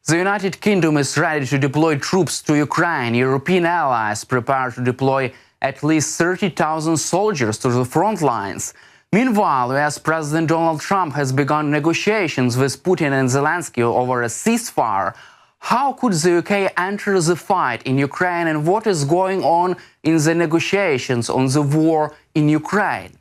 The United Kingdom is ready to deploy troops to Ukraine. European allies prepare to deploy at least 30,000 soldiers to the front lines. Meanwhile, US President Donald Trump has begun negotiations with Putin and Zelensky over a ceasefire. How could the UK enter the fight in Ukraine, and what is going on in the negotiations on the war in Ukraine?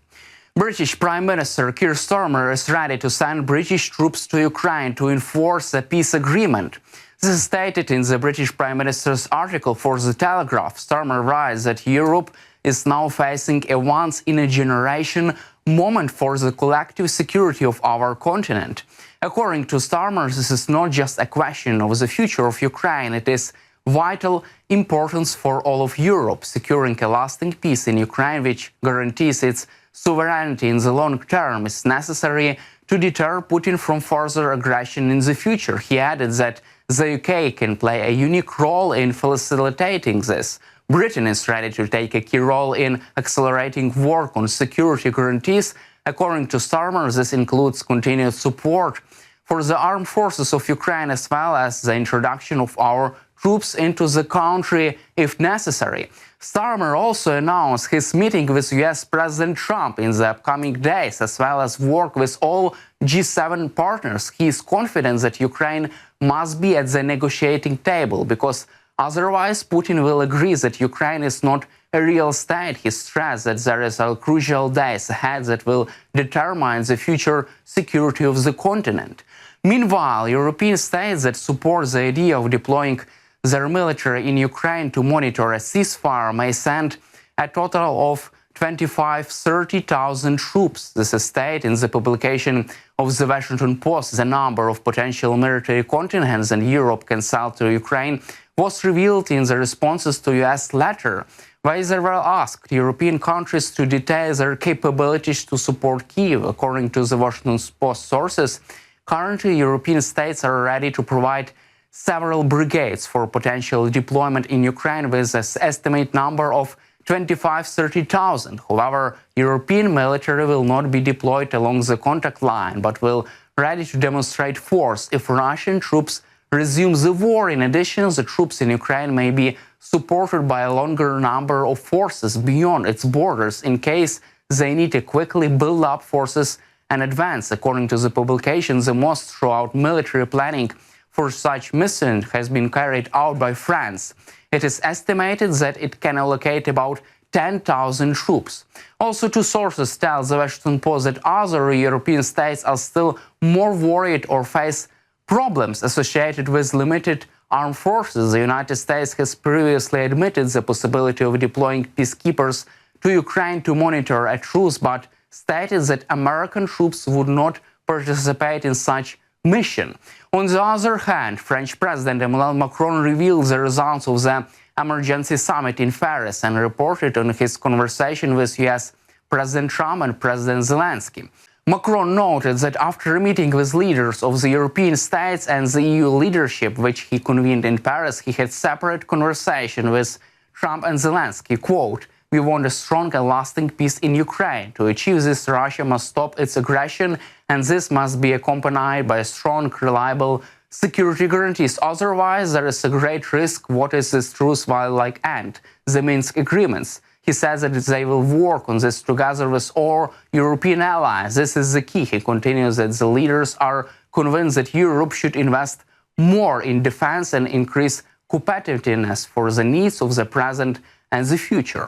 British Prime Minister Keir Starmer is ready to send British troops to Ukraine to enforce a peace agreement. This is stated in the British Prime Minister's article for The Telegraph. Starmer writes that Europe is now facing a once-in-a-generation moment for the collective security of our continent. According to Starmer, this is not just a question of the future of Ukraine, it is vital importance for all of Europe. Securing a lasting peace in Ukraine, which guarantees its sovereignty in the long term, is necessary to deter Putin from further aggression in the future. He added that the UK can play a unique role in facilitating this. Britain is ready to take a key role in accelerating work on security guarantees. According to Starmer, this includes continued support for the armed forces of Ukraine, as well as the introduction of our troops into the country if necessary. Starmer also announced his meeting with US President Trump in the upcoming days, as well as work with all G7 partners. He is confident that Ukraine must be at the negotiating table, because otherwise Putin will agree that Ukraine is not a real state. He stressed that there are crucial days ahead that will determine the future security of the continent. Meanwhile, European states that support the idea of deploying their military in Ukraine to monitor a ceasefire may send a total of 25,000–30,000 troops. This is stated in the publication of the Washington Post. The number of potential military contingents that Europe can sell to Ukraine was revealed in the responses to US letter, where they were asked European countries to detail their capabilities to support Kyiv. According to the Washington Post sources, currently European states are ready to provide several brigades for potential deployment in Ukraine, with an estimated number of 25,000–30,000. However, European military will not be deployed along the contact line, but will ready to demonstrate force if Russian troops resume the war. In addition, the troops in Ukraine may be supported by a longer number of forces beyond its borders in case they need to quickly build up forces and advance. According to the publication, the most throughout military planning for such mission has been carried out by France. It is estimated that it can allocate about 10,000 troops. Also, two sources tell the Washington Post that other European states are still more worried or face problems associated with limited armed forces. The United States has previously admitted the possibility of deploying peacekeepers to Ukraine to monitor a truce, but stated that American troops would not participate in such mission. On the other hand, French President Emmanuel Macron revealed the results of the emergency summit in Paris and reported on his conversation with US President Trump and President Zelensky. Macron noted that after a meeting with leaders of the European states and the EU leadership, which he convened in Paris, he had separate conversation with Trump and Zelensky. Quote, "We want a strong and lasting peace in Ukraine. To achieve this, Russia must stop its aggression, and this must be accompanied by strong, reliable security guarantees. Otherwise, there is a great risk. What is this truce while like end? The Minsk agreements." He says that they will work on this together with all European allies. This is the key. He continues that the leaders are convinced that Europe should invest more in defense and increase competitiveness for the needs of the present and the future.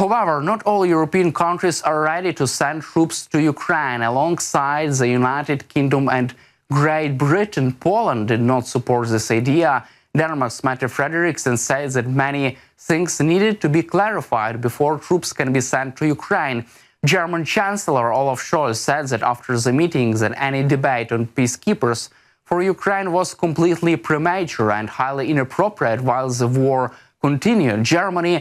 However, not all European countries are ready to send troops to Ukraine. Alongside the United Kingdom and Great Britain, Poland did not support this idea. Denmark's Mette Frederiksen says that many things needed to be clarified before troops can be sent to Ukraine. German Chancellor Olaf Scholz said that after the meetings that any debate on peacekeepers for Ukraine was completely premature and highly inappropriate while the war continued. Germany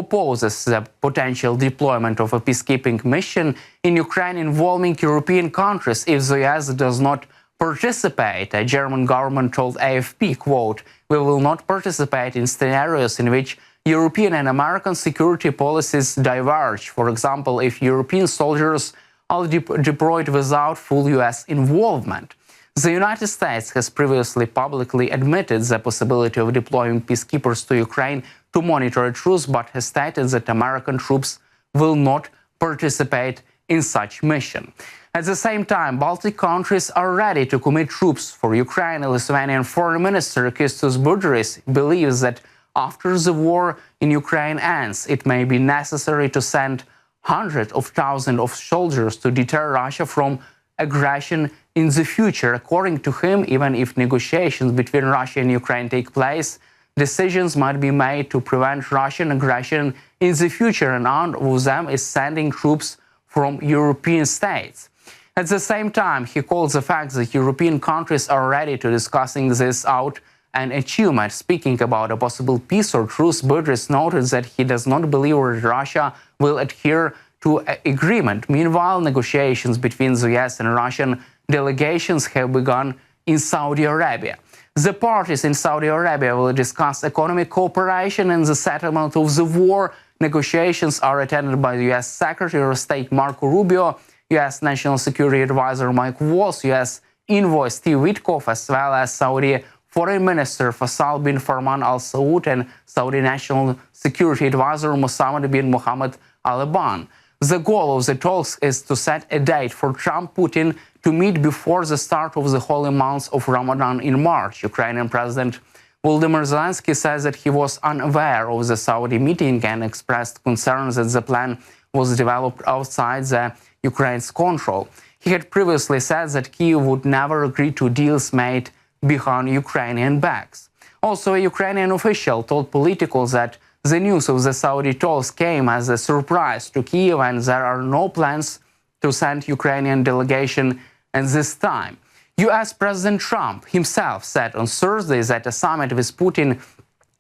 opposes the potential deployment of a peacekeeping mission in Ukraine involving European countries if the US does not participate. A German government told AFP, quote, "We will not participate in scenarios in which European and American security policies diverge. For example, if European soldiers are deployed without full US involvement." The United States has previously publicly admitted the possibility of deploying peacekeepers to Ukraine to monitor a truce, but has stated that American troops will not participate in such mission. At the same time, Baltic countries are ready to commit troops for Ukraine. Lithuanian Foreign Minister Kęstutis Budrys believes that after the war in Ukraine ends, it may be necessary to send hundreds of thousands of soldiers to deter Russia from aggression in the future. According to him, even if negotiations between Russia and Ukraine take place, decisions might be made to prevent Russian aggression in the future, and one of them is sending troops from European states. At the same time, he calls the fact that European countries are ready to discussing this out an achievement. Speaking about a possible peace or truce, Budrys noted that he does not believe that Russia will adhere to an agreement. Meanwhile, negotiations between the US and Russian delegations have begun in Saudi Arabia. The parties in Saudi Arabia will discuss economic cooperation and the settlement of the war. Negotiations are attended by the US Secretary of State Marco Rubio, US National Security Advisor Mike Waltz, US Envoy Steve Witkoff, as well as Saudi Foreign Minister Faisal bin Farman Al Saud and Saudi National Security Advisor Mohammed bin Mohammed Al Aban. The goal of the talks is to set a date for Trump-Putin to meet before the start of the holy month of Ramadan in March. Ukrainian President Volodymyr Zelensky says that he was unaware of the Saudi meeting and expressed concerns that the plan was developed outside the Ukraine's control. He had previously said that Kyiv would never agree to deals made behind Ukrainian backs. Also, a Ukrainian official told Politico that the news of the Saudi talks came as a surprise to Kyiv and there are no plans to send Ukrainian delegation at this time. US President Trump himself said on Thursday that a summit with Putin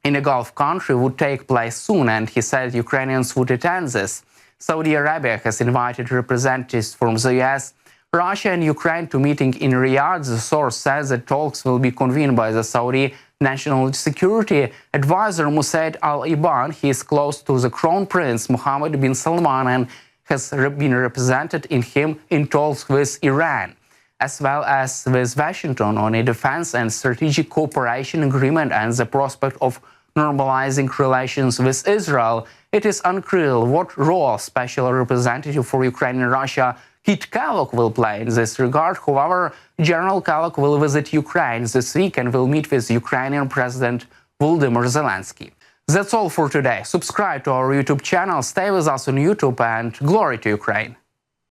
in a Gulf country would take place soon, and he said Ukrainians would attend this. Saudi Arabia has invited representatives from the US, Russia and Ukraine to meeting in Riyadh. The source says that talks will be convened by the Saudi National Security Advisor Mossad Al-Iban. He is close to the Crown Prince Mohammed bin Salman and has been represented in talks with Iran, as well as with Washington on a defense and strategic cooperation agreement and the prospect of normalizing relations with Israel. It is unclear what role Special Representative for Ukraine and Russia Kit Kellogg will play in this regard. However, General Kellogg will visit Ukraine this week and will meet with Ukrainian President Volodymyr Zelensky. That's all for today. Subscribe to our YouTube channel, stay with us on YouTube, and glory to Ukraine!